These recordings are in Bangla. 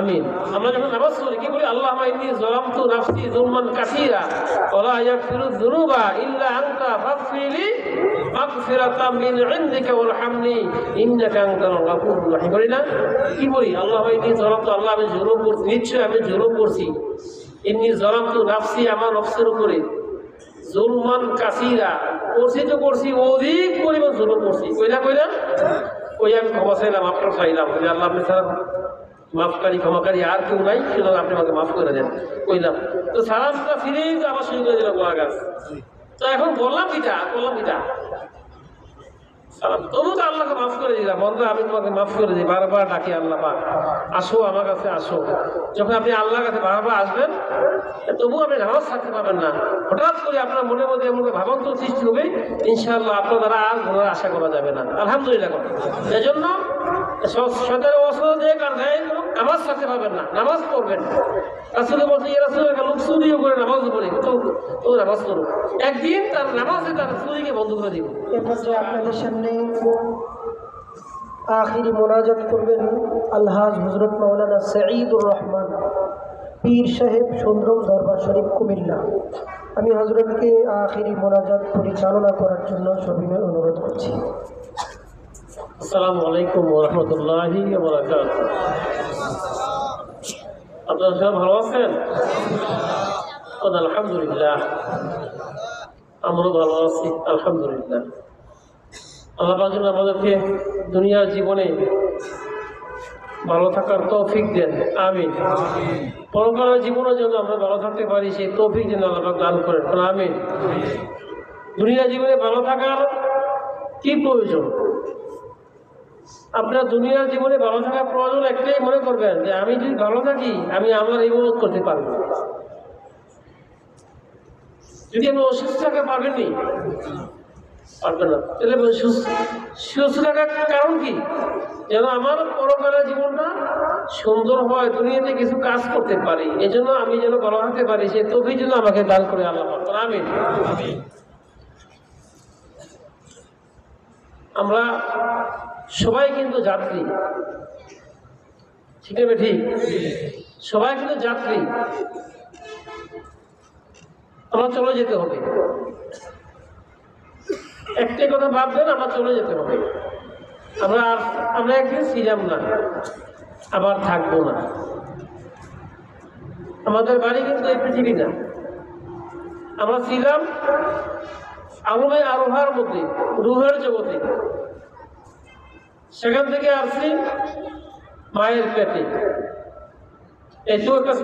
আমিন। আমরা যখন নামাজ পড়ি কি বলি? আল্লাহুম্মা ইন্নী যালামতু নাফসি যুলমান কাসীরা ওয়া লা ইয়াগফিরুয যুনুবা ইল্লা আনতা ফাগফিরলি মাগফিরাতাম মিন ইনদিকা ওয়ারহামনি ইন্নাকা আনতাল গাফুরুর রাহিম। বলি না? কি বলি? আল্লাহুম্মা ইন্নী যালামতু, আল্লাহ আমি জুলুম করছি, নিশ্চয়ই আমি জুলুম করছি। ইন্নী যালামতু নাফসি, আমার নফসের উপরে যুলমান কাসীরা, করছি তো করছি, অধিক পরিমাণ জুলুম করছি। কইলা ওই আমি ক্ষমা চাইলাম, আপনার চাইলাম, আল্লাহ আপনি ছাড়া মাফকারী ক্ষমাকারী আর কেউ নাই, সুতরাং আপনি আমাকে মাফ করে দেন কইলাম। তো সালামটা ফিরেই তো আবার শুরু করে দিল গোয়া গাছ। তো এখন বললাম কিটা সালাম, তবু তো আল্লাহকে মাফ করে দিলাম। বন্ধু আমি তোমাকে মাফ করে দিই, বারবার ডাকি আল্লাহ পাক আসো আমার কাছে আসো। যখন আপনি আল্লাহর কাছে বারবার আসবেন তবু আপনি নামাজ থাকতে পারবেন না। হঠাৎ করে আপনার মনের মধ্যে এমন ভাবান্তর সৃষ্টি হবে, ইনশাআল্লাহ আপনার দ্বারা আর গুনার আশা করা যাবে না। আলহামদুলিল্লাহ। এই জন্য 17 বছর যে কার নামাজ থাকতে পারবেন না, নামাজ পড়বেন। রাসূল বলছে ইয়া রাসূলুল্লাহ, লোক চুরিও করে নামাজ পড়ে, তো নামাজ পড়ো। একদিন তার নামাজে তার চুরিকে বন্ধ করে দিব। এরপর যে আপনাদের সামনে আখিরি মোনাজাত করবেন আলহাজ হযরত মাওলানা সাঈদুর রহমান পীর সাহেব সুন্দরম দরবার শরীফ কুমিল্লা। আমি হযরতকে আখিরি মোনাজাত পরিচালনা করার জন্য সবিনয় অনুরোধ করছি। আসসালামু আলাইকুম ওয়া রাহমাতুল্লাহি ওয়া বারাকাতুহু। আপনারা সবাই ভালো আছেন? আলহামদুলিল্লাহ, আমরাও ভালো আছি আলহামদুলিল্লাহ। আল্লাহ পাক যেন আমাদেরকে দুনিয়ার জীবনে ভালো থাকার তৌফিক দেন, আমিন। পরকালের জীবনের জন্য আমরা ভালো থাকতে পারি, সেই তৌফিক যেন আল্লাহ পাক দান করেন, আমিন। দুনিয়ার জীবনে ভালো থাকার কি প্রয়োজন? আপনার দুনিয়ার জীবনে ভালো থাকার প্রয়োজন একটাই, মনে করবেন যে আমি যদি ভালো থাকি আমি আমার ইবাদত করতে পারবো। যদি আপনি অসুস্থ থাকতে পারবেননি, পারবেন না। তাহলে সুস্থ থাকার কারণ কি? যেন আমার পরকালের জীবনটা সুন্দর হয়, দুনিয়াতে কিছু কাজ করতে পারি, এজন্য আমি যেন ভালো থাকতে পারি, সে তৌফিক যেন আমাকে দান করে আল্লাহ পাক, আমিন। আমরা সবাই কিন্তু যাত্রী, ঠিক আছে? ঠিক, সবাই কিন্তু যাত্রী। আমরা চলে যেতে হবে। একটাই কথা ভাববেন, আমরা চলে যেতে হবে। আমরা একদিন ছিলাম না, আবার থাকবো না। আমাদের বাড়ি কিন্তু এই পৃথিবী না। আমরা ছিলাম আলমে আরোহার মধ্যে, রুহের জগতে। সেখান থেকে আসছি মায়ের পেটে। এইটাও একটা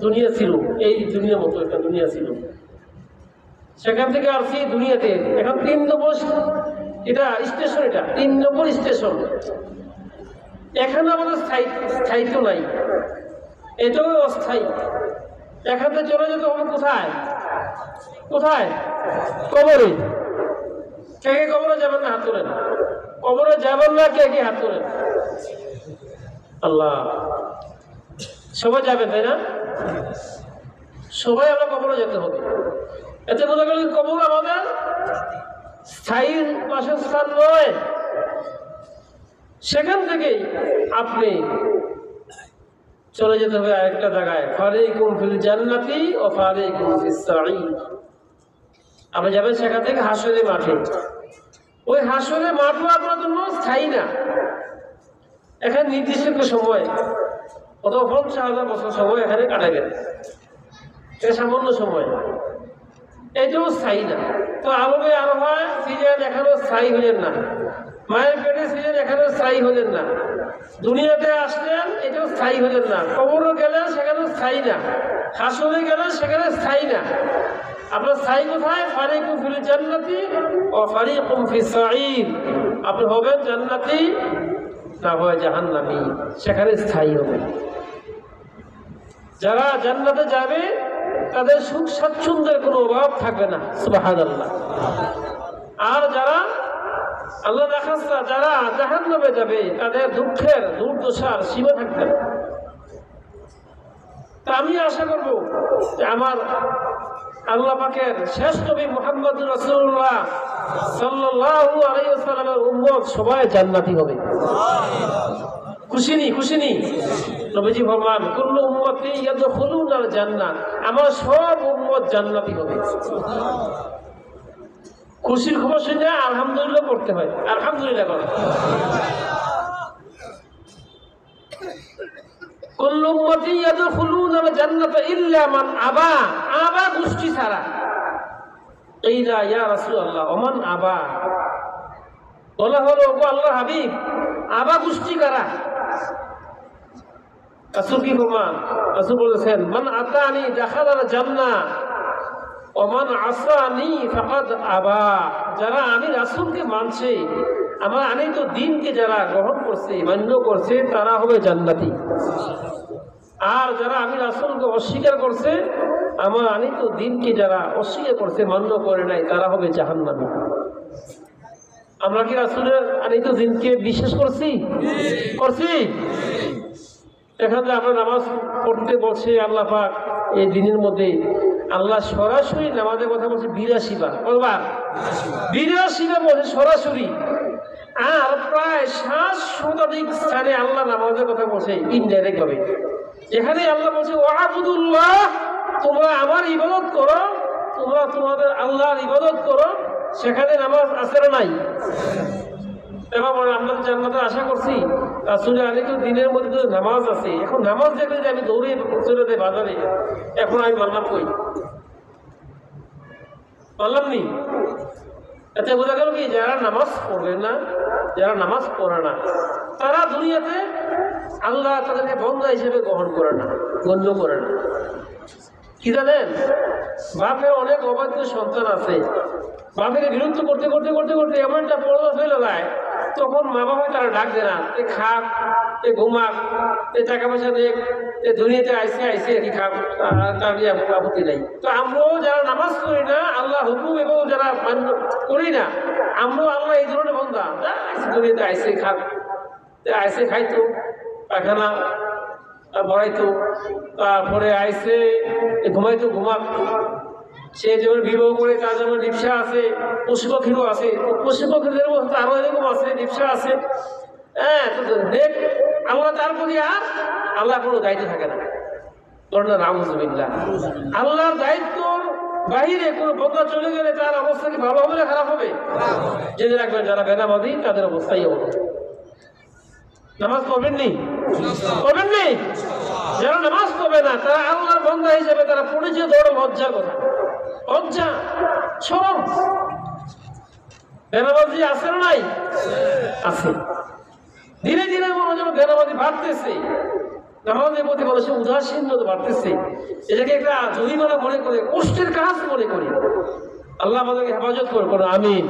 দুনিয়া ছিল, এই দুনিয়ার মতো একটা দুনিয়া ছিল। সেখান থেকে আসছি দুনিয়াতে। এখন 3 নম্বর এটা স্টেশন, এটা 3 নম্বর স্টেশন। এখানে আমাদের স্থায়িত্ব নাই, এটাও অস্থায়ী। এখান থেকে চলে যেতে হবে কোথায়? কবরে। কে কে কবরে যাবেন না? হাত তোলেন। কবরে যাবেন না কে কে? হাত তোলেন। আল্লাহ, সবাই যাবেন তাই না? সবাই আমরা কবরে যেতে হবে। এতে বোঝা গেল কবর আমাদের স্থায়ী বাসস্থান নয়। সেখান থেকেই আপনি চলে যেতে হবে আরেকটা জায়গায়, ফারিকুম ফিল জান্নাতি ওয়া ফারিকুম ফিস সাঈর। আপনি যাবেন সেখান থেকে হাসরের মাঠে। ওই হাসরের মাঠও আপনার জন্য স্থায়ী না। এখানে নির্দিষ্ট একটা সময়, অত 50,000 বছর সময় এখানে কাটাবেন, এটা সামান্য সময়, এটাও স্থায়ী না। তো আলমে আরোহা ছিলেন, এখানেও স্থায়ী হলেন না। মায়ের পেটে ছিলেন, এখানেও স্থায়ী হলেন না। দুনিয়াতে আসলেন, এটাও স্থায়ী হলেন না। কবরে গেলেন, সেখানেও স্থায়ী না। হাসরে গেলেন, সেখানে স্থায়ী না। আপনার স্থায়ী কোথায়? ফারিকুম ফিল জান্নাতি ওয়া ফারিকুম ফিস সাঈর। আপনি হবেন জান্নাতি, না হয় জাহান্নামী, সেখানে স্থায়ী হবেন। যারা জান্নাতে যাবে তাদের সুখ স্বাচ্ছন্দ্যের কোনো অভাব থাকবে না, সুবহানাল্লাহ। আর যারা আল্লাহ রাখাস্তা, যারা জাহান্নামে যাবে, তাদের দুঃখের দুর্দশার সীমা থাকবে না। তা আমি আশা করব যে আমার আল্লাহ পাকের শেষ নবী মুহাম্মদুর রাসূলুল্লাহ সাল্লাল্লাহু আলাইহি ওয়াসাল্লামের উম্মত সবাই জান্নাতি হবে। খুশি নি নবীজি ফরমান কুল্লু উম্মতি ইয়াদখুলুনাল জান্নাহ, আমার সব উম্মত জান্নাতি হবে। খুশির খবর শুনে আলহামদুলিল্লাহ পড়তে হয়, আলহামদুলিল্লাহ বলো। কুল্লু উম্মতি ইয়াদখুলুনাল জান্নাতা ইল্লা মান আবা, আবা গোষ্ঠী ছাড়া। ইলা ইয়া রাসূলুল্লাহ ওমান আবা, বলা হলো ওগো আল্লাহর হাবিব আবা গোষ্ঠী কারা? রাসূল কি ফরমান? রাসূল বলেছেন মান আতানি দাখালাল জান্নাহ ওয়া মান আসানি ফাকাদ আবা, যারা আমি রাসূলকে মানছে, আমার আনিত দ্বীনকে যারা গ্রহণ করছে, মান্য করছে, তারা হবে জান্নাতি। আর যারা আমি রাসূলকে অস্বীকার করছে, আমার আনিত দ্বীনকে যারা অস্বীকার করছে, মান্য করে নাই, তারা হবে জাহান্নামী। আমরা কি রাসূলের আনিত দ্বীনকে বিশ্বাস করছি? এখানে আমরা নামাজ পড়তে বলছে আল্লাহ পাক এই দিনের মধ্যে, আল্লাহ সরাসরি নামাজের কথা বলছে 82 বার, কতবার? 82 বার বলছে সরাসরি। আর প্রায় 7 শতাধিক স্থানে আল্লাহ নামাজের কথা বলছে ইনডাইরেক্ট ভাবে। এখানে আল্লাহ বলছে ওয়াবুদুল্লাহ, তোমরা আমার ইবাদত করো, তোমরা তোমাদের আল্লাহর ইবাদত করো। সেখানে নামাজ আছে না নাই? এবার আমরা জান্নাতে আশা করছি, আসলে আমি তো দিনের মধ্যে তো নামাজ আছে। এখন নামাজ দেখলে যে আমি দৌড়ে চলে যাই বাজারে, এখন আমি মানলাম কই? মানলাম নি। এতে বোঝা গেল কি, যারা নামাজ পড়বে না, যারা নামাজ পড়ে না, তারা দুনিয়াতে আল্লাহ তাদেরকে বন্ধা হিসেবে গ্রহণ করে না, গণ্য করে না। কি জানেন, বাপের অনেক অবাধ্য সন্তান আছে, বাপের বিরুদ্ধ করতে করতে করতে করতে এমন একটা পড়া ফেলে যায়, তখন মা বাবা তারা ডাক দেয় না, এ খাক, এ ঘুমাক, এ টাকা পয়সা দেখ, এ দুনিয়াতে আইসে আর কি খাক, তার আপত্তি নাই। তো আমরাও যারা নামাজ পড়ি না, আল্লাহ হুকুম এবং যারা মান্য করি না, আমরাও আল্লাহ এই ধরনের বন্ধা, দুনিয়াতে আইসে খাক, আইসে খাইতো, পায়খানা বড়াইতো, তারপরে আইসে ঘুমাইতো, ঘুমাক। সে যেমন বিবাহ করে তার যেমন রিক্সা আছে, পশু পাখিরও আছে, পশু পাখিদের মধ্যে আরো এরকম আছে, রিক্সা আছে। হ্যাঁ, দেখ আল্লাহ তার প্রতি আর আল্লাহ কোনো দায়িত্ব থাকে না। নাউযুবিল্লাহ, আল্লাহর দায়িত্বর বাহিরে কোনো বন্ধা চলে গেলে তার অবস্থা কি ভালো হবে না খারাপ হবে? জেনে রাখবেন, যারা বেনামাজি তাদের অবস্থাই হবে। নামাজ পড়বেননি? যারা নামাজ পড়বে না, তারা আল্লাহর বন্ধা হিসেবে তারা পড়েছে বড় লজ্জার কথা, লজ্জা, শরম। বেনামাজি আছে না নাই? আছে। ধীরে ধীরে মনে যেন বেনামাজি বাড়তেছে, নামাজের প্রতি মানুষের উদাসীনতা বাড়তেছে। এটাকে একটা জরিমানা মনে করে, কষ্টের কাজ মনে করে। আল্লাহ আমাদেরকে হেফাজত করবো। আমিন।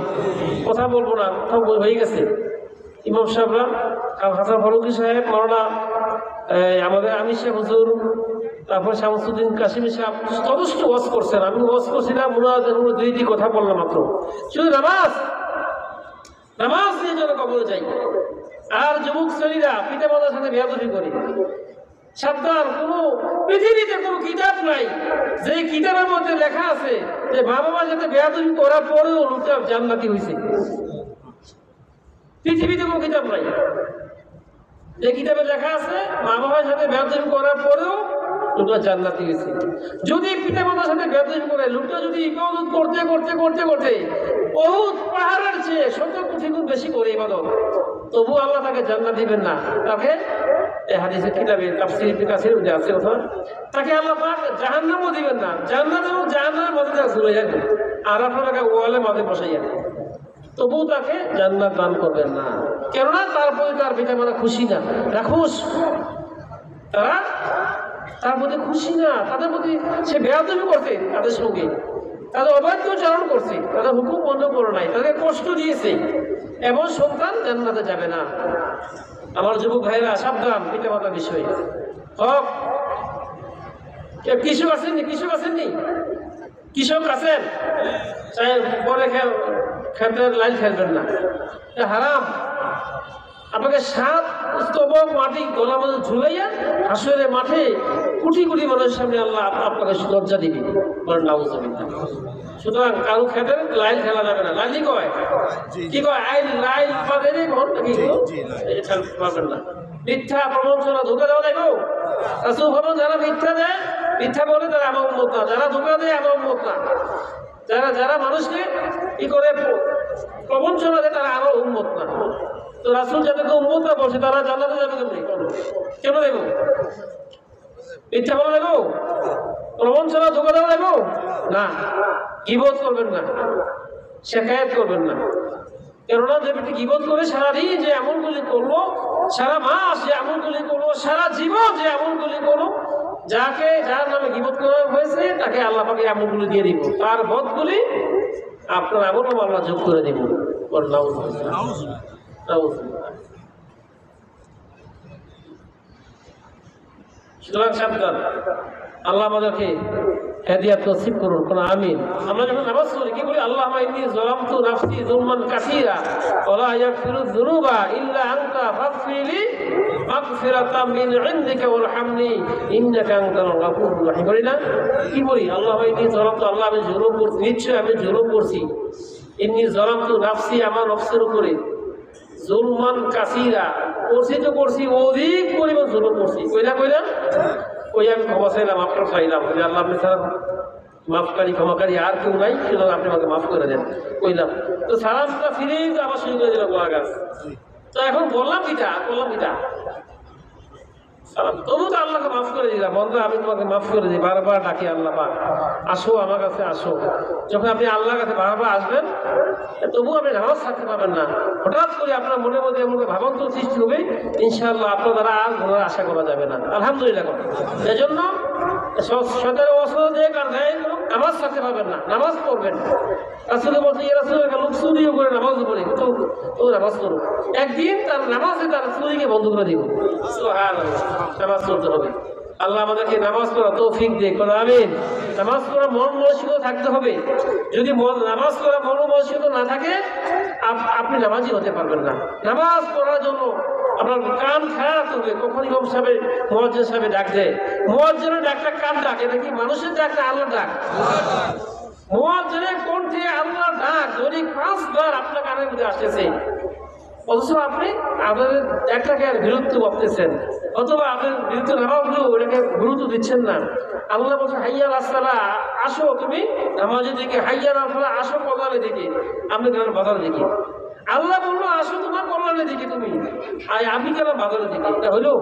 কথা বলবো না, কথা হয়ে গেছে। ইমাম সাহেবরা, হাসান ফারুকি সাহেব, মাওলানা আমাদের আমির সাহেব হুজুর, তারপর শামসুদ্দিন কাশিমি সাহেব যথেষ্ট ওয়াজ করছেন। আমি ওয়াজ করছিলাম, দুইটি কথা বললাম মাত্র, শুধু নামাজ নিয়ে যেন কবরে যাই। আর যুবক শ্রেণীরা পিতা মাতার সাথে বেয়াদবি করে। সাবধান, কোনো পৃথিবীতে কোনো কিতাব নাই যে কিতাবের মধ্যে লেখা আছে যে মা বাবার সাথে বেয়াদবি করার পরেও লোকটা জান্নাতি হয়েছে। পৃথিবীতে কোনো কিতাব নাই যে কিতাবে লেখা আছে মা বাবার সাথে বেয়াদবি করার পরেও লোকটা জান্নাতি হয়েছে। যদি পিতা মাতার সাথে বেয়াদবি করে, লোকটা যদি ইবাদত করতে করতে করতে করতে বহুত পাহাড়ের চেয়ে 70 কোটি গুণ বেশি করে ইবাদত, তবু আল্লাহ তাকে জান্নাত দিবেন না। তাকে এই হাদিসের কিতাবে তাফসীর ইবনে কাসির মধ্যে আছে কথা, তাকে আল্লাহ পাক জাহান্নামও দিবেন না। জান্নাত এবং জাহান্নামের মধ্যে তাকে ঝুলে যাবে, আর আপনাকে ওয়ালের মাঝে বসাইয়া, তবু তাকে জান্নাত দান করবেন না। কেননা তার প্রতি তার পিতা মাতা খুশি না, রাখুস, তারা তার প্রতি খুশি না, তাদের প্রতি সে বেয়াদবি করছে, তাদের সঙ্গে তাদের অবাধ্য চারণ করছে, তাদের হুকুম বন্ধ করে নাই, তাদের কষ্ট দিয়েছে, এমন সন্তান জান্নাতে যাবে না। আমার যুবক ভাইরা সাবধান পিতা মাতার বিষয়ে। হক কৃষক আছেননি? কৃষক আছেন, পরে খেতের লাইন খেলবেন না, হারাম। আপনাকে 7 স্তবক মাটি গলা মধ্যে ঝুলাইয়া হাসরের মাঠে কোটি কোটি মানুষের সামনে আল্লাহ আপনাকে লজ্জা দিবে। নাউযুবিল্লাহ। সুতরাং কারো খেতের লাইন খেলা যাবে না। লাইনই কয় কি কয়, আই লাইন পাবেন না। মিথ্যা প্রবঞ্চনা ধোঁকা দেওয়া দেখো রাসূল ফরমান যারা মিথ্যা দেয় মিথ্যা বলে তারা আমার উম্মত না, যারা ধোঁকা দেয় আমার উম্মত না, যারা যারা মানুষকে কি করে প্রবঞ্চনা দেয় তারা আমার উম্মত না। তো রাসূল যাদেরকে উম্মত না বলছে তারা জান্নাতে যাবে কেমনি? কেন দেবো? মিথ্যা বলা দেবো? প্রবঞ্চনা ধোঁকা দেওয়া দেবো না। গীবত করবেন না, শেখায়াত করবেন না। কেননা যে ব্যক্তি গীবত করে সারাদিন যে আমলগুলি করলো, সারা মাস যে আমলগুলি করলো, সারা জীবন যে আমলগুলি করলো, যার নামে গীবত করা হয়েছে তাকে আল্লাহ পাক এই আমলগুলি দিয়ে দিব, তার বদগুলি আপনার আমল আল্লাহ যোগ করে দিব। সুতরাং সাবধান, আল্লাহ আমাদেরকে হেদায়েত নসিব করুন, কোন আমিন। আমরা যখন নামাজ পড়ি কি বলি? আল্লাহুম্মা ইন্নী যালামতু নাফসি যুলমান কাসীরা ওয়া লা ইয়াগফিরুয যুনুবা ইল্লা আনতা ফাগফিরলি মাগফিরাতাম মিন ইনদিকা ওয়ারহামনি ইন্নাকা আনতাল গাফুরুর রাহিম। বলি না? কি বলি? আল্লাহুম্মা ইন্নী যালামতু, আল্লাহ আমি জুলুম করছি, নিশ্চয়ই আমি জুলুম করছি। ইন্নী যালামতু নাফসি, আমার নফসের উপরে জুলমান কাসীরা, করছি তো করছি, অধিক পরিমাণ জুলুম করছি। কইলা ওই আমি ক্ষমা চাইলাম, আপনার চাইলাম আল্লাহ আপনি ছাড়া মাফকারী ক্ষমাকারী আর কেউ নাই, সুতরাং আপনি আমাকে মাফ করে দেন কইলাম। তো সালামটা ফিরেই তো আবার শুরু করে দিল গোয়া গাছ। তো এখন বললাম কিটা সালাম, তবু তো আল্লাহকে মাফ করে দিলাম। বন্ধু আমি তোমাকে মাফ করে দিই, বারবার ডাকি আল্লাহ পাক আসো আমার কাছে আসো। যখন আপনি আল্লাহর কাছে বারবার আসবেন তবু আপনি নামাজ ছাড়তে পারবেন না। হঠাৎ করে আপনার মনের মধ্যে এমন ভাবান্তর সৃষ্টি হবে, ইনশাআল্লাহ আপনার দ্বারা আর গুনার আশা করা যাবে না। আলহামদুলিল্লাহ। এজন্য 17 বছর যে নামাজ ছাড়তে পারবেন না, নামাজ পড়বেন। রাসূল বলছে ইয়া রাসূলুল্লাহ, লোক চুরিও করে নামাজ পড়ে, তো নামাজ পড়ো। একদিন তার নামাজে তার চুরিকে বন্ধ করে দিব। সুবহানাল্লাহ। নামাজ পড়তে হবে। আল্লাহ আমাদেরকে নামাজ পড়া তৌফিক দিক, আমিন। নামাজ পড়া মন মানসিকতা থাকতে হবে। যদি নামাজ পড়া মন মানসিকতা না থাকে আপনি নামাজি হতে পারবেন না। নামাজ পড়ার জন্য আপনার কান খারাপ রাখতে হবে। কখন ইমাম সাহেব মুয়াজ্জিন সাহেব ডাক দেয়, মুয়াজ্জিনের ডাকটা কার ডাক? এটা কি মানুষের ডাক না আল্লাহর ডাক? মুয়াজ্জিনের কণ্ঠে আল্লাহর ডাক দৈনিক 5 বার আপনার কানের মধ্যে আসতেছে, অথচ আপনি আপনাদের একটাকে আর বিরুদ্ধ ভাবতেছেন, অথবা আপনার বিরুদ্ধ নামাজগুলো ওটাকে গুরুত্ব দিচ্ছেন না। আল্লাহ বলছে হাইয়া আলাস সালাহ, আসো তুমি নামাজের দিকে, হাইয়া আলাস সালাহ, আসো কল্যাণের দিকে, আপনি কেন বাজারের দিকে? আল্লাহ বললো আসো তোমার কল্যাণের দিকে, তুমি আমি কেন বাজারের দিকে? এটা হইলো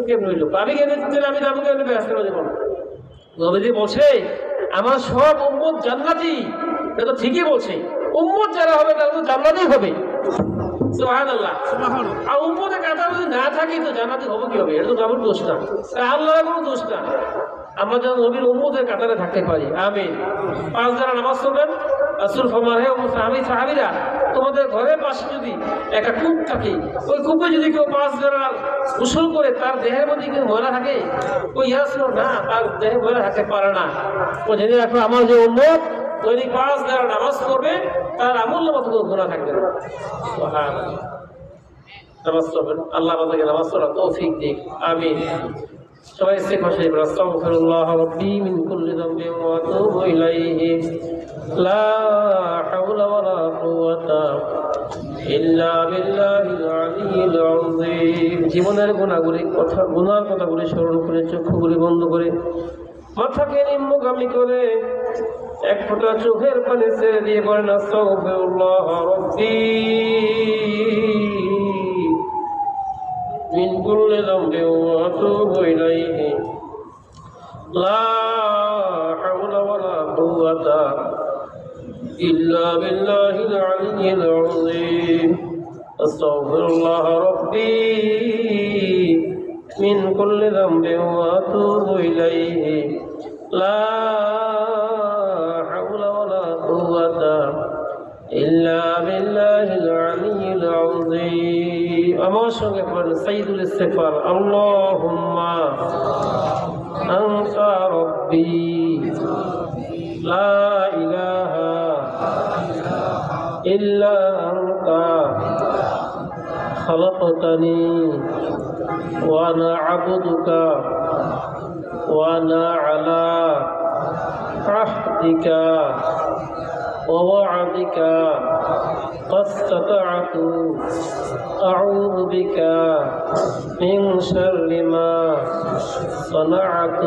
কেমন হইলো? আমি কেন দিচ্ছেন, আমি দাম কেন ব্যস্ত জীবন? নবীজি বলছে আমার সব উম্মত জান্নাতি। এটা তো ঠিকই বলছে, উম্মত যারা হবে তারা তো জান্নাতেই হবে। সুবহানাল্লাহ। আর উম্মতের কাতার যদি না থাকি তো জান্নাতে হবে কি হবে? এটা তো আমার দোষ না, আল্লাহর কোনো দোষ না। আমরা যেন নবীর উম্মতের কাতারে থাকতে পারি, আমিন। 5 যারা নামাজ পড়বেন, রাসূল ফরমান হে আমি সাহাবীরা, তোমাদের ঘরের পাশে যদি একটা কূপ থাকে, ওই কূপে যদি কেউ 5 যারা গোসল করে তার দেহের মধ্যে কিন্তু ময়লা থাকে, ওই ইয়াসুর না, তার দেহে ময়লা থাকতে পারে না। ও জেনে রাখো আমার যে উম্মত দৈনিক 5 যারা নামাজ পড়বে তার আমল নামা কোনো গুনাহ থাকবে না। সুবহানাল্লাহ। নামাজ পড়বেন, আল্লাহ আমাদেরকে নামাজ পড়া তৌফিক দিক, আমিন। সবাই ইস্তিগফার করুন। আস্তাগফিরুল্লাহ রাব্বি মিন কুল্লি যামবিন ওয়া আতুবু ইলাইহি লা হাওলা ওয়া লা কুওয়াতা ইল্লা বিল্লাহিল আলিয়্যিল আযীম। জীবনের গুনার কথাগুলি স্মরণ করে, চক্ষুগুলি বন্ধ করে, মাথাকে নিম্নগামী করে, এক ফোঁটা চোখের পানি ছেড়ে দিয়ে বলেন আস্তাগফিরুল্লাহ রাব্বি মিন কুল্লি যামবিন ওয়া আতুবু ইলাইহি লা হাওলা ওয়া লা কুওয়াতা ইল্লা বিল্লাহিল আলিয়্যিল আযীম। আস্তাগফিরুল্লাহ রাব্বি মিন কুল্লি যামবিন ওয়া আতুবু ইলাইহি লা হাওলা ওয়া লা কুওয়াতা ইল্লা বিল্লাহিল আলিয়্যিল আযীম। আমার সঙ্গে পড়েন সাইয়্যিদুল ইস্তিগফার, আল্লাহুম্মা আনতা রাব্বি লা ইলাহা ইল্লা আনতা খালাকতানি ওয়া আনা আবদুকা ওয়া আনা আলা আহদিকা ووعدك ما استطعت أعوذ بك من شر ما صنعت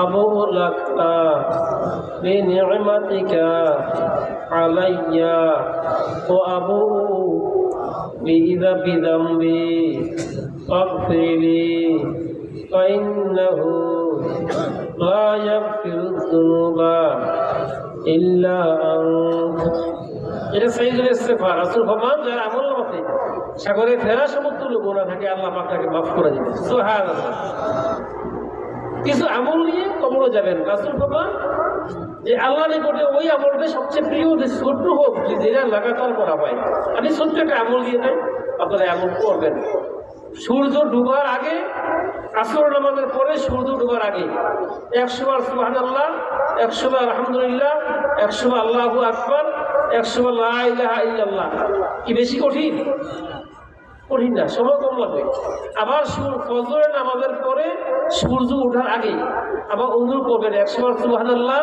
أبوء لك بنعمتك علي وأبوء بذنبي فاغفر لي فإنه لا يغفر الذنوب إلا أنت। এটা সাইয়্যিদুল ইস্তিগফার। রাসূল ফরমান যার আমল নামাতে সাগরে ফেরা সমতুল্য গুনাহ থাকে আল্লাহ পাক তাকে মাফ করে দিবেন। সুবহানাল্লাহ। কিছু আমল নিয়ে কবরে যাবেন, রাসূল ফরমান যে আল্লাহর নিকটে ওই আমলটা সবচেয়ে প্রিয়, যে ছোট্ট হোক যদি এটা লাগাতার করা হয়। আমি ছোট্ট একটা আমল দিয়ে দেয়, আপনারা আমল করবেন। সূর্য ডুবার আগে, আসর নামাজের পরে সূর্য ডুবার আগে 100 বার সুবহানাল্লাহ, 100 বার আলহামদুলিল্লাহ, 100 বার আল্লাহু আকবার, 100 বার লা ইলাহা ইল্লাল্লাহ। কি বেশি কঠিন? কঠিন না, সময় কম লাগবে। আবার ফজরের নামাজের পরে সূর্য ওঠার আগে আবার ওযু করবেন, 100 বার সুবহানাল্লাহ,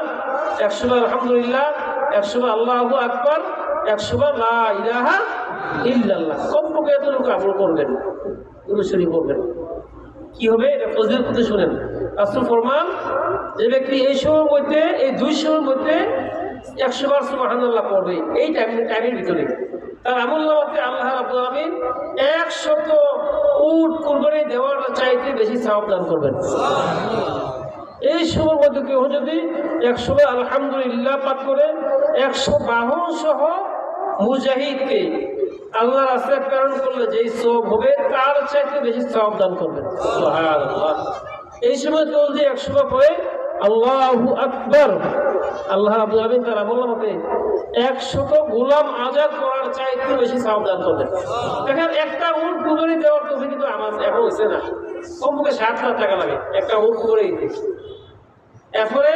100 বার আলহামদুলিল্লাহ, 100 বার আল্লাহু আকবার, 100 বার লা ইলাহা ইল্লাল্লাহ। কমপক্ষে এত লোক আমল করবেন, অনুসরণ করবেন। কি হবে এটা ফজিলত করতে শুনেন। রাসূল ফরমান যে ব্যক্তি এই সময়ের মধ্যে, এই 2 সময়ের মধ্যে 100 বার সুবহানাল্লাহ পড়বে এই টাইমের ভিতরে, তার আমল নামাতে আল্লাহ রাব্বুল আলামিন 100 উট কুরবানি দেওয়ার চাইতে বেশি সওয়াব দান করবেন। এই সময়ের মধ্যে কেউ যদি 100 বার আলহামদুলিল্লাহ পাঠ করে 100 বাহন সহ মুজাহিদকে আল্লাহর রাস্তায় প্রেরণ করলে যেই সওয়াব হবে তার চাইতে বেশি সওয়াব দান করবেন। সুবহানাল্লাহ। এই সময় কেউ যদি 100 বার পড়ে আল্লাহু আকবার, আল্লাহ রাব্বুল আলামিন তার আমল নামাতে 100 গোলাম আজাদ করার চাইতে বেশি সওয়াব দান করবেন। দেখেন একটা উট কুরবানি দেওয়ার তো কিন্তু আমার এখন হচ্ছে না, কমপক্ষে 7 লাখ টাকা লাগে একটা উট কুরবানি দিতে। এরপরে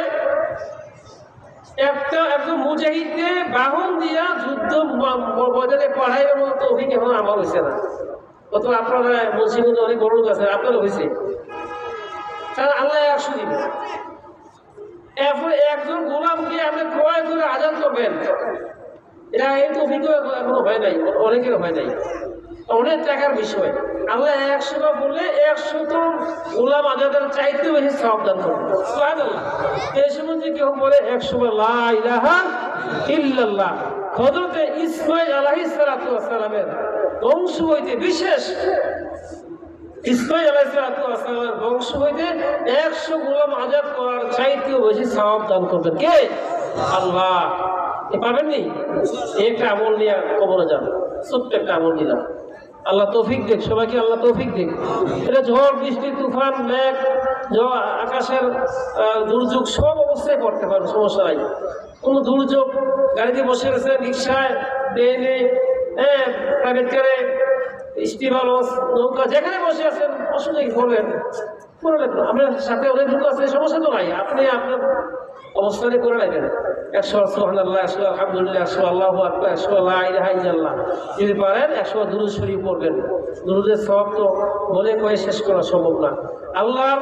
একজন মুজাহিদকে বাহন দিয়া যুদ্ধ ময়দানে পড়াইয়ের মতো তৌফিক এখন আমার হয়েছে না। কত আপনারা মুন্সিগঞ্জে অনেক বড় লোক আছে, আপনারও হয়েছে। তাহলে আল্লাহ 100 দিবে। এরপরে একজন গোলামকে আপনি ক্রয় করে আজাদ করবেন, এটা এই তৌফিকও এখনো হয় নাই, অনেকের হয় নাই, অনেক টাকার বিষয়। আল্লাহ 100 বার বললে 100 গোলাম আজাদের চাইতে বেশি সওয়াব দান করবেন। সুবহানাল্লাহ। এই সময় যে কেউ বলে 100 বার লা ইলাহা ইল্লাল্লাহ, হযরতে ইসমাঈল আলাইহিস সালাতু ওয়াস সালামের বংশ হইতে বিশেষ, ইসমাঈল আলাইহিস সালাতু ওয়াস সালামের বংশ হইতে 100 গোলাম আজাদ করার চাইতেও বেশি সওয়াব দান করবেন কে? আল্লাহ। পাবেননি? একটা আমল নিয়ে কবরে যান, ছোট্ট একটা আমল দিলাম। আল্লাহ তৌফিক দেখ, সবাইকে আল্লাহ তৌফিক দেখ। এটা ঝড় বৃষ্টি তুফান মেঘ আকাশের দুর্যোগ সব অবস্থায় করতে পারবে, সমস্যা নাই। কোনো দুর্যোগ, গাড়িতে বসে গেছে, রিক্সায়, ট্রেনে, প্রাইভেট কারে, স্টিমার লঞ্চ, নৌকা, যেখানে বসে আছেন অসুবিধা কি করবেন? করে লাগবে। আপনার সাথে অনেক লোক আছে, সমস্যা তো নাই, আপনি আপনার অবস্থানে করে লাগবেন। 100 বার সুবহানাল্লাহ, 100 বার আলহামদুলিল্লাহ, 100 আল্লাহু আকবার, 100 লা ইলাহা ইল্লাল্লাহ। যদি পারেন 100 বার দুরূদ শরীফ পড়বেন। দুরূদের সওয়াব তো বলে কয়ে শেষ করা সম্ভব না। আল্লাহর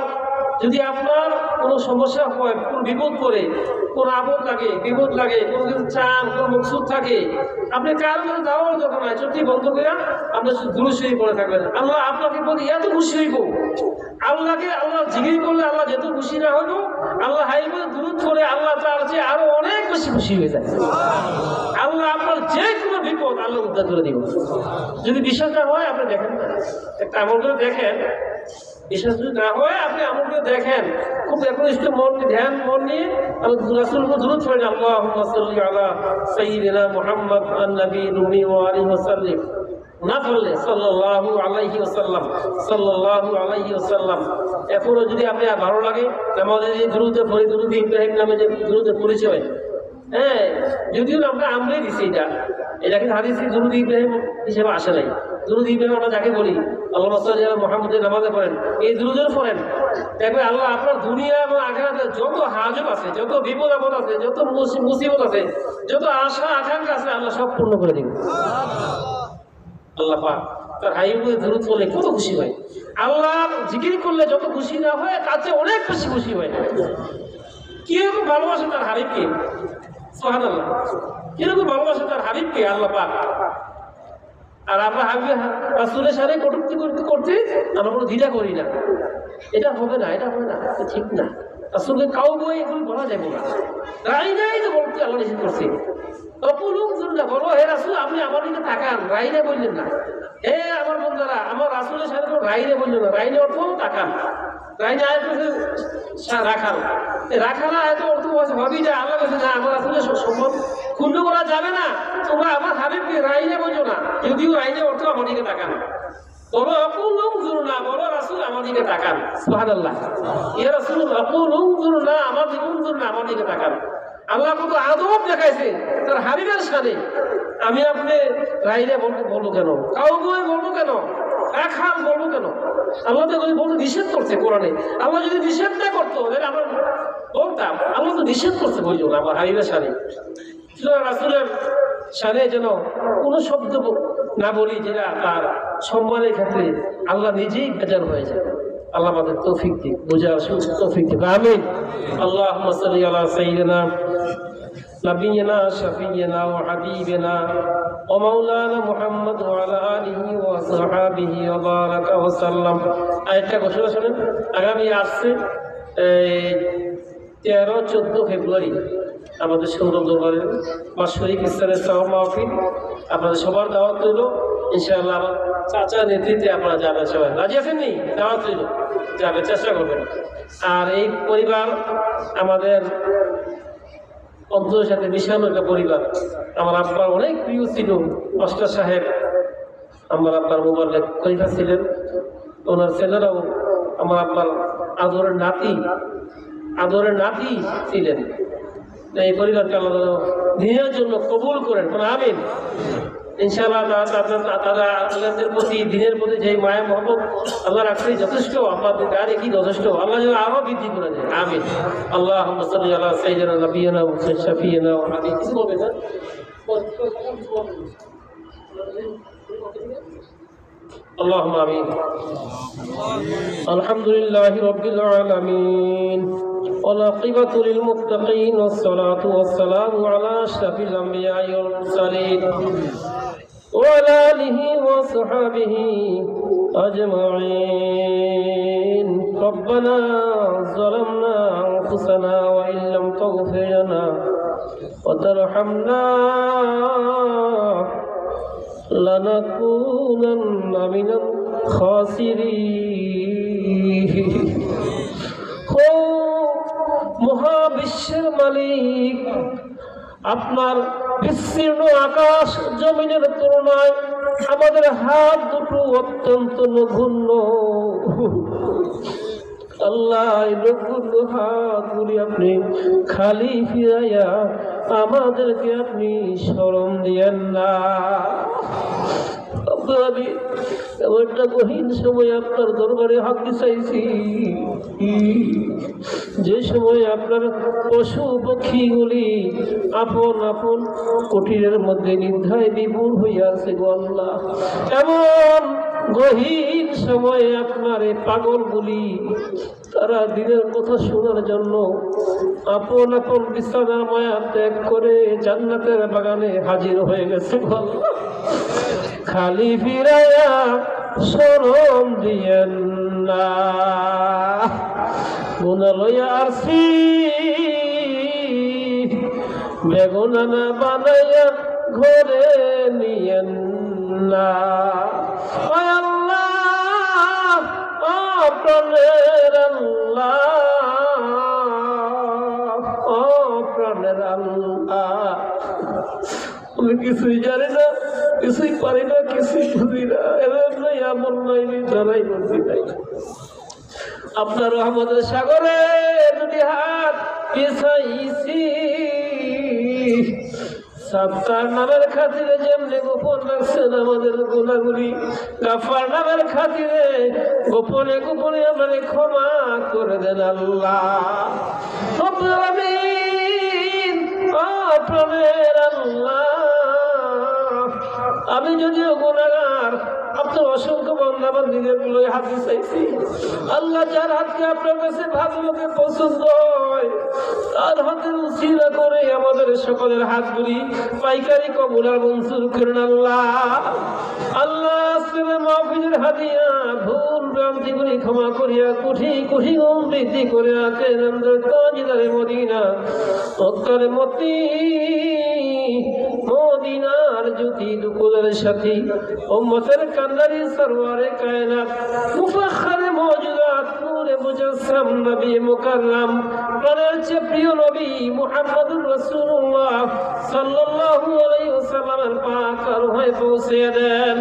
যদি আপনার কোনো সমস্যা হয়, কোনো বিপদ পড়ে, কোনো আপদ লাগে, বিপদ লাগে, কোনো কিছু চান, কোনো মকসুদ থাকে, আপনি কারো কাছে যাওয়ার দরকার নাই, চোখটি বন্ধ করে আপনি দুরূদ শরীফ পড়ে থাকবেন। আল্লাহ আপনাকে বলি এত খুশি হইব, আল্লাহকে আল্লাহ জিকির করলে আল্লাহ যেহেতু খুশি না হইব, আল্লাহ হাই বলে দুরূদ করে আল্লাহ তার চেয়ে আরো অনেক বেশি খুশি হয়ে যায়। আল্লাহ আপনার যে কোনো বিপদ আল্লাহ উদ্ধার করে দিব। যদি বিশ্বাস না হয় আপনি দেখেন, একটা আমল করে দেখেন, বিশ্বাস যদি না হয় আপনি আমল করে দেখেন, খুব একনিষ্ঠ মন ধ্যান মন নিয়ে রাসূলের উপর দুরূদ পড়েন, আল্লাহুম্মা সাল্লি আলা সাইয়্যিদিনা মুহাম্মদ আন-নবিয়্যিল উম্মি ওয়া আলিহি ওয়া সাল্লিম। না বললে সাল্লাল্লাহু আলাইহি ওয়াসাল্লাম, সাল্লাল্লাহু আলাইহি ওয়াসাল্লাম। এরপরও যদি আপনি ভালো লাগে আমাদের যে দুরূদে পড়ি, দুরূদ ইব্রাহিম নামে যে দুরূদে পরিচয়, যদিও আমরাই দিচ্ছি এটা কিন্তু হাদিসে দুরূদ ইব্রাহিম হিসেবে আসে নাই। দুরূদ ইব্রাহিম আমরা যাকে বলি আল্লাহুম্মা সাল্লি আলা মুহাম্মাদের নামাজে পড়েন, এই দুরূদের পড়েন, দেখবেন আল্লাহ আপনার দুনিয়া এবং আখিরাতে যত হাজত আছে, যত বিপদ আপদ আছে, যত মুসিবত আছে, যত আশা আকাঙ্ক্ষা আছে, আল্লাহ সব পূর্ণ করে দিবেন। আল্লাহ পাক তার হাবিবে দুরূদ পড়লে কত খুশি হয়। আল্লাহ জিকির করলে যত খুশি না হয় তার চেয়ে অনেক বেশি খুশি হয়। কেউ ভালোবাসে তার হাবিবকে সুবহানাল্লাহ। কিরকম ভালোবাসে তার হাবিবকে আল্লাহ পাক। আর আমরা রাসূলের সাথে কটূক্তি করতে আমরা কোনো দ্বিধা করি না, এটা হবে না, এটা হবে না, এটা ঠিক না। রাসূলকে কাউ বই এগুলো বলা যাবে না, রাই নাই তো বলতে আল্লাহ নিষেধ করছে। অপুলুক জুল্লা বলো, হে রাসূল আপনি আমার দিকে তাকান, রাইনে বললেন না। হে আমার বন্ধুরা, আমার রাসূলের সাথে কোনো রাইনে বললেন না, রাইনে অর্থ তাকান, রাইনে আয়াত রাখাল, রাখালা এত অর্থ ভাবি যে আল্লাহ কাছে না আমার রাসূলের সম্মান ক্ষুণ্ণ করা যাবে না, তোমরা আমার হাবিবকে রাইনে বলছো না, যদিও রাইনে অর্থ আমার দিকে তাকান। বলো অকুলুম জুরনা, বলো রাসূল আমার দিকে তাকান। সুবহানাল্লাহ। ইয়া রাসূল অকুলুম জুরনা, আমার দিকে উনজুরনা, আমার দিকে তাকান। আল্লাহ কত আদব দেখাইছে তার হাবিবের সাথে। আমি আপনি রাইনে বলবো কেন, কাউবয় বলবো কেন, রাখাল বলবো কেন? আল্লাহ তো বলতে নিষেধ করছে কোরআনে। আল্লাহ যদি নিষেধ না করতো তাহলে আমরা বলতাম। আল্লাহ তো নিষেধ করছে বলছো আমার হাবিবের সাথে। রাসূলের সাথে যেন কোনো শব্দ না বলি যেটা তার সম্মানের ক্ষেত্রে আল্লাহ নিজেই বেজার হয়ে যায়। আল্লাহ আমাদের তৌফিক দিক, বোঝার তৌফিক দিক। আমিন। আল্লাহুম্মা সাল্লি আলা সাইয়্যিদিনা নাবিয়িনা শাফিয়িনা ওয়া হাবিবিনা ওয়া মাওলানা মুহাম্মদ ওয়া আলা আলিহি ওয়া সাহবিহি ওয়া বারাকা ওয়া সাল্লাম। আরেকটা ঘোষণা শুনেন, আগামী আসছে 13-14 ফেব্রুয়ারি আমাদের সৌরভ দরবারের বাৎসরিক ইফতারের সাওয়া মাহফিল। আপনাদের সবার দাওয়াত রইল ইনশাআল্লাহ। আমার চাচা নেতৃত্বে আপনারা যাবেন, সবাই রাজি আছেন নি? দাওয়াত রইল, যাবে, চেষ্টা করবেন। আর এই পরিবার আমাদের অন্তরের সাথে মিশানো একটা পরিবার। আমার আব্বার অনেক প্রিয় ছিল মাস্টার সাহেব, আমার আব্বার মোবারক খলিফা ছিলেন, ওনার ছেলেরাও আমার আব্বার আদরের নাতি ছিলেন। এই পরিবারকে আল্লাহ দিনের জন্য কবুল করেন, আমিন। ইনশাআল্লাহ তাদের প্রতি, দিনের প্রতি যে মায়া মহব্বত আল্লাহ রাখছে যথেষ্ট, আমাদের গায়ে কি যথেষ্ট, আল্লাহ যেন আরো বৃদ্ধি করে দেয়, আমিন। আল্লাহুম্মা সাল্লি আলা সাইয়্যিদিনা নাবিয়িনা ওয়া শাফিয়িনা ওয়া হাবিবিনা। কিছু বলবেন না? اللهم آمين. الحمد لله رب العالمين والعاقبة للمتقين والصلاة والسلام على أشرف الأنبياء والمرسلين وعلى آله وصحبه أجمعين. ربنا ظلمنا أنفسنا وإن لم تغفر لنا وترحمنا لنكونن من الخاسرين. মহাবিশ্বের মালিক, আপনার বিস্তীর্ণ আকাশ জমিনের তুলনায় আমাদের হাত দুটো অত্যন্ত নগণ্য। আল্লাহ, নগণ্য হাতগুলি আপনি খালি ফিরাইয়া আমাদেরকে আপনি শরম দিয়েন না। আমি একটা গহীন সময় আপনার দরবারে হাত চাইছি, যে সময় আপনার পশু পক্ষীগুলি আপন আপন কুটিরের মধ্যে নিদ্রায় বিভোর হইয়াছে গো আল্লাহ। এমন গহীন সময়ে আপনার এই পাগলগুলি তারা দিনের কথা শোনার জন্য আপন আপন বিছানা মায়া ত্যাগ করে জান্নাতের বাগানে হাজির হয়ে গেছে গো আল্লাহ। খালি ফিরাইয়া শরম দিয়েন না, গুনাহ লইয়া আসছি বেগুনা না বানাইয়া ঘরে নিয়েন না। আল্লাহ, প্রাণের আল্লাহ, প্রাণের আল্লাহ, আমি কিছুই জানি না, কিছুই পারি না, কিছুই বুঝি না, এজন্যই আমল নাইনি জানাই বুঝি নাই। আপনার রহমতের সাগরে দুটি হাত পেছাইছি, সাত্তার নামের খাতিরে যেমনি গোপন রাখছেন আমাদের গুনাহগুলি, গাফফার নামের খাতিরে গোপনে গোপনে আমাদের ক্ষমা করে দেন আল্লাহ। রব্বুল আমিন, প্রাণের আল্লাহ, আমি যদিও গুনাহগার, আপনার অসংখ্য বান্দাবান্দীদের গুলোই হাত চাইছি। আল্লাহ, যার হাতকে আপনার কাছে ভালোভাবে পছন্দ হয় তার হাতের উসিলা করে আমাদের সকলের হাতগুলি পাইকারি কবুল আর মঞ্জুর করেন আল্লাহ। আল্লাহ, আজকের মাহফিলের হাদিয়া ভুল ভ্রান্তিগুলি ক্ষমা করিয়া কোটি কোটি গুণ বৃদ্ধি করে আছেন আমাদের তাজদারে মদিনা মক্কার মতি মদিনার জ্যোতি দুকুলের সাথী উম্মতের কান্দারি সরওয়ারে কায়নাত মুফাখখারে মওজুদাত নূরে মুজাসসাম নবী মুকাররম প্রাণের চেয়ে প্রিয় নবী মুহাম্মদুর রাসূলুল্লাহ সাল্লাল্লাহু আলাইহি ওয়াসাল্লামের পাক রূহে পৌঁছে দেন।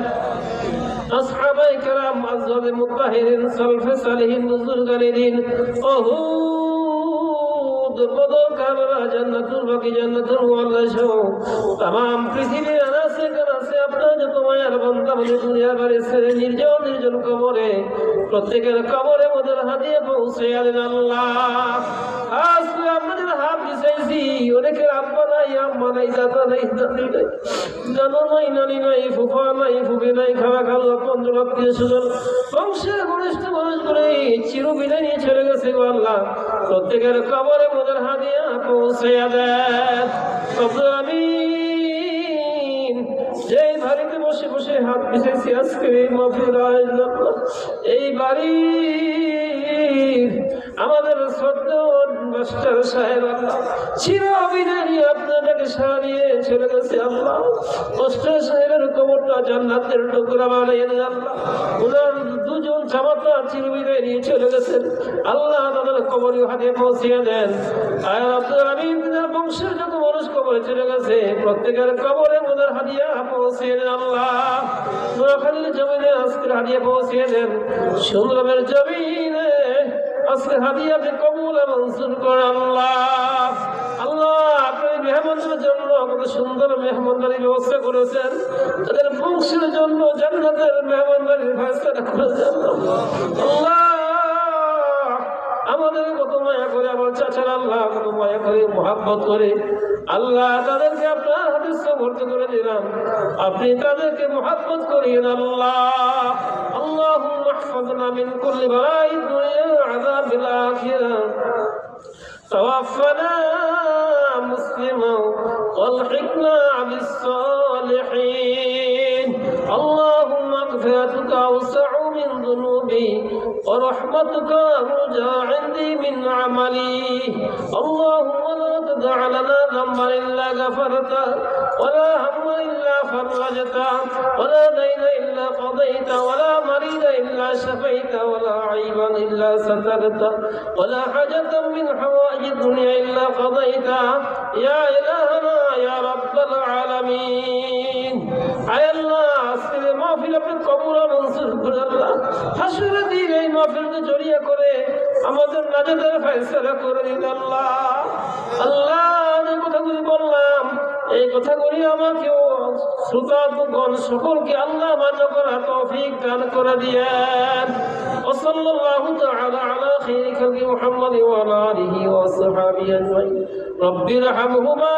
আসহাবায়ে কেরাম, আজওয়াজে মুতাহহিরিন, সালফে সালিহিন, বুজুর্গানিন, বদর, কারবালা, জান্নাতুল বাকি, জান্নাতুল মুআল্লা সহ তামাম পৃথিবীর আনাচে কানাচে আপনার যত মায়ার বান্দা বলে দুনিয়ার বাড়ি ছেড়ে নির্জন নির্জন কবরে প্রত্যেকের কবরে মধ্যে হাদিয়া পৌঁছে আলেন আল্লাহ। খাস করে আপনাদের হাত বিছাইছি, অনেকের আব্বা নাই, আম্মা নাই, দাদা নাই, দাদি নাই, নানা নাই, নানি নাই, ফুফা নাই, ফুফি নাই, খালা খালু, আপন আত্মীয় স্বজন, বংশের ঘনিষ্ঠ মানুষগুলো চিরবিদায় নিয়ে চলে গেছে গো আল্লাহ। প্রত্যেকের কবরে মধ্যে হাদিয়া পৌঁছে দেন রব্বুল আমিন। যেই বাড়িতে বসে বসে হাত বিছাইছি আজকে এই মাহফিল আয়োজন, এই বাড়ির আমাদের শ্রদ্ধেয় মাস্টার সাহেব আল্লাহ চিরবিদায় আপনাদেরকে সারিয়ে চলে গেছে আল্লাহ। মাস্টার সাহেবের কবরটা জান্নাতের টুকরা বানিয়ে দেন আল্লাহ। ওনার দুজন জামাতা চিরবিদায় নিয়ে চলে গেছেন আল্লাহ, তাদের কবরে হাদিয়া পৌঁছিয়ে দেন। আর আপনার আমি বংশের যত মানুষ কবরে চলে গেছে প্রত্যেকের কবরে ওদের হাদিয়া পৌঁছিয়ে দেন আল্লাহ। নোয়াখালীর জমিনে আজকের হাদিয়া পৌঁছিয়ে দেন, সুন্দরমের জমিনে আজকে হাদিয়াকে কবুল মঞ্জুর করে আল্লাহ। আল্লাহ, আপনার মেহমানদের জন্য কত সুন্দর মেহমানদারির ব্যবস্থা করেছেন, তাদের বংশের জন্য জান্নাতের মেহমানদারির ফয়সালা করেছেন আল্লাহ। আমাদের কত মায়া করে আমার চাচার আল্লাহ, কত মায়া করে মহাব্বত করে আল্লাহ, তাদেরকে আপনার হাতে সমর্থ করে দিলাম, আপনি তাদেরকে মহাব্বত করিয়েন আল্লাহ। اللهم احفظنا من كل بلاء الدنيا وعذاب الآخرة، توفنا مسلما والحقنا بالصالحين. اللهم مغفرتك أوسع من ذنوبي ورحمتك أرجى عندي من عملي. اللهم لا تدع لنا ذنبا إلا غفرته ولا هما إلا فرجته ولا دين إلا قضيته ولا مريض إلا شفيته ولا عيبا إلا سترته ولا حاجة من حوائج الدنيا إلا قضيتها يا إلهنا يا رب العالمين. আয় আল্লাহ, আজকের মাহফিল আপনি কবুল আর মঞ্জুর করে আল্লাহ। হাসরের দিন এই মাহফিলকে জড়িয়ে করে আমাদের নাজাতের ফয়সালা করে দিন আল্লাহ। আল্লাহ, যে কথাগুলি বললাম এই কথাগুলি আমাকেও শ্রোতাগণ সকলকে আল্লাহ মান্য করার তৌফিক দান করে দিয়েন। ওয়াসাল্লাল্লাহু তাআলা আলা খাইরি খালকি মুহাম্মাদ ওয়া আলা আলিহি ওয়া সাহবিহি আজমাইন। রব্বিরহামহুমা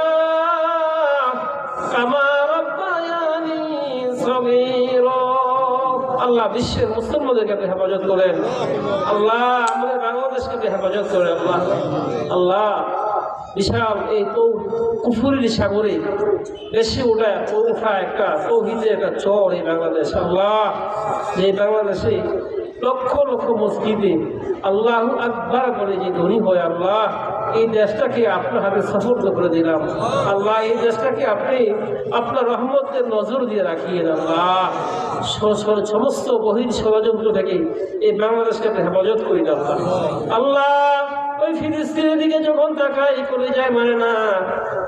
কামা রাব্বায়ানি সগীরা। আল্লাহ, বিশ্বের মুসলমানদেরকে আপনি হেফাজত করেন আল্লাহ, আমাদের বাংলাদেশকে আপনি হেফাজত করেন আল্লাহ। আল্লাহ, বিশাল এই কুফুরির সাগরে বেশি ওঠা একটা তৌহিদের একটা চর এই বাংলাদেশ আল্লাহ। যে বাংলাদেশে লক্ষ লক্ষ মসজিদে আল্লাহু আকবার বলে যে ধনী হয় আল্লাহ, এই দেশটাকে আপনার হাতে সফল করে দিলাম আল্লাহ। এই দেশটাকে আপনি আপনার রহমতের নজর দিয়ে রাখিয়েন আল্লাহ। সমস্ত বহির ষড়যন্ত্র থেকে এই বাংলাদেশকে আপনি হেফাজত করে দিলাম আল্লাহ। ওই ফিলিস্তিনের দিকে যখন তাকাই কলিজায় মানে না,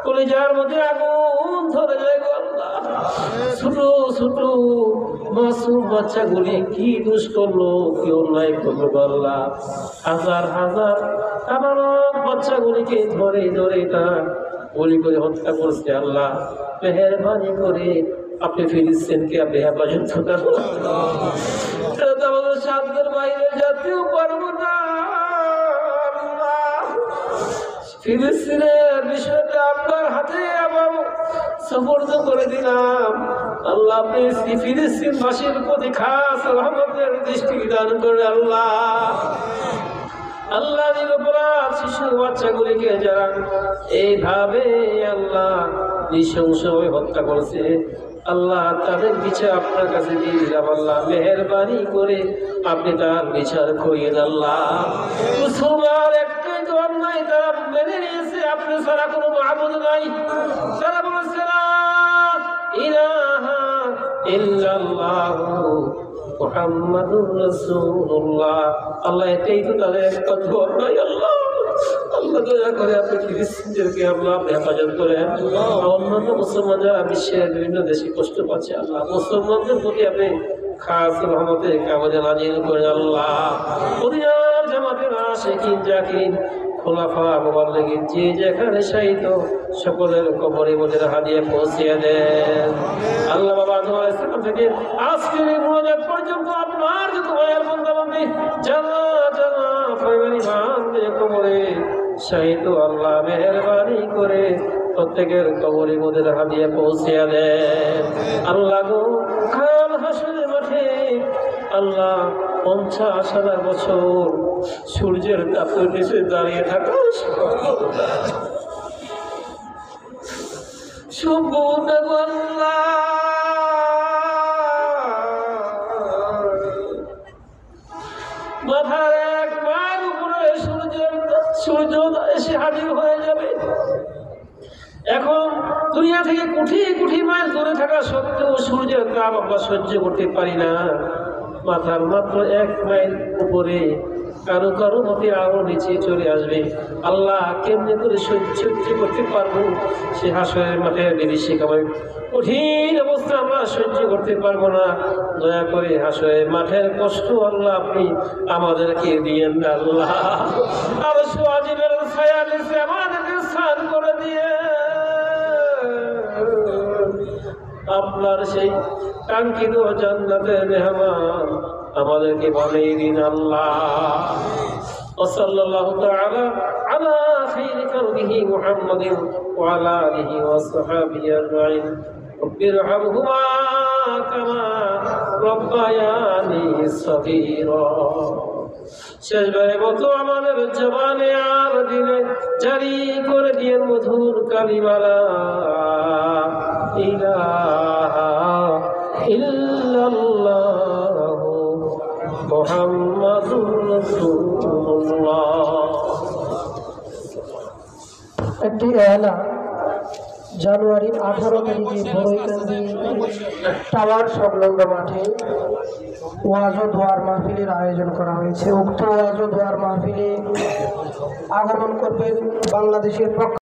কলিজার মধ্যে আগুন ধরে যায় গো আল্লাহ। ছোট ছোট মাসুম বাচ্চাগুলি কি দোষ করলো, কি অন্যায় করলো গো আল্লাহ। হাজার হাজার আমার বাচ্চাগুলিকে ধরে ধরে তা গুলি করে হত্যা করছে আল্লাহ। মেহেরবানি করে আপনি ফিলিস্তিনকে আপনি হেফাজত করেন। আমাদের সাধ্যের বাইরে জাতীয় পারবো না। ফিলিস্তিনের বিষয়টা আপনার হাতে আবার সুপর্দ করে দিলাম আল্লাহ আপনি ফিলিস্তিনবাসীর প্রতি খাস রহমতের দৃষ্টি দান করে আল্লাহ। আল্লাহ নিরপরাধ শিশু বাচ্চাগুলিকে যারা এইভাবে আল্লাহ নৃশংসভাবে হত্যা করেছে, আল্লাহ তাদের বিচার আপনার কাছে দিয়ে দিলাম আল্লাহ, মেহেরবানি করে আপনি তার বিচার করিয়ে দেন আল্লাহ। মুসলমান একটাই তো অন্যায় তারা মেনে নিয়েছে, আপনি ছাড়া কোনো মাহবুদ নাই। তারা বলেছে না ইলাহা ইল্লাল্লাহু মুহাম্মাদুর রাসূলুল্লাহ। আল্লাহ এটাই তো তাদের একমাত্র অন্যায়। আল্লাহ আল্লাহ দয়া করে আপনি ফিলিস্তিনদেরকে আল্লাহ আপনি হেফাজত করেন। অন্যান্য মুসলমান যারা বিশ্বের বিভিন্ন দেশে কষ্ট পাচ্ছে আল্লাহ, মুসলমানদের প্রতি আপনি খাস রহমতে কাগজে নাজিল করেন আল্লাহ। দুনিয়ার জামাতের আশিকিন জাকির খোলাফা মুবাল্লিগিন যে যেখানে শাহিদ সকলের কবরে মধ্যে হাদিয়া পৌঁছিয়ে দেন আল্লাহ। বাবা আদম আলাইহিস সালাম থেকে আজকের এই মুনাজাত পর্যন্ত আপনার যত ভাইয়ের বান্দা-বান্দী যারা যারা পরিবারী বান্দে কবরে শাহিদ আল্লাহ মেহেরবানি করে প্রত্যেকের কবরে মধ্যে হাদিয়া পৌঁছিয়ে দেন আল্লাহ গো। কাল হাসরের মাঠে আল্লাহ 50,000 বছর সূর্যের তাপের নিচে দাঁড়িয়ে থাকা সম্পূর্ণ আল্লাহ। মাথার এক মাইল উপরে সূর্য এসে হাজির হয়ে যাবে। এখন দুনিয়া থেকে কোটি কোটি মাইল দূরে থাকা সত্ত্বেও সূর্যের তাপ আমরা সহ্য করতে পারি না। মাথার মাত্র 1 মাইল উপরে কারো কারো মতে আরো নিচে চলে আসবে। আল্লাহ কেমনে করে সহ্য করতে পারবো? সে হাসরের মাঠে বিভীষিকাময় কঠিন অবস্থা আমরা সহ্য করতে পারবো না। দয়া করে হাসরের মাঠের কষ্ট আল্লাহ আপনি আমাদেরকে দিয়েন না আল্লাহ। আর সোয়াজিবের ছায়া নিচে আমাদেরকে স্নান করে দিয়ে আপনার সেই কাঙ্ক্ষিত জান্নাতের মেহমান আমাদেরকে বানিয়ে দিন আল্লাহ। ওয়াসাল্লাল্লাহু তাআলা আলা খাইরি খালকিহি মুহাম্মাদিন ওয়া আলা আলিহি ওয়া সাহবিহি আজমাইন। রব্বিরহামহুমা কামা রব্বায়ানি সগীরা। শেষবারের মতো আমাদের জবানে আর দিলে জারি করে দিয়ে মধুর কালিমালা ইলাহা ইল্লাল্লাহু মুহাম্মাদুর রাসূলুল্লাহ। একটি এলা জানুয়ারির 18 তারিখে বড়ইকান্দি টাওয়ার সংলগ্ন মাঠে ওয়াজ ও দোয়ার মাহফিলের আয়োজন করা হয়েছে। উক্ত ওয়াজ ও দোয়ার মাহফিলে আগমন করবেন বাংলাদেশের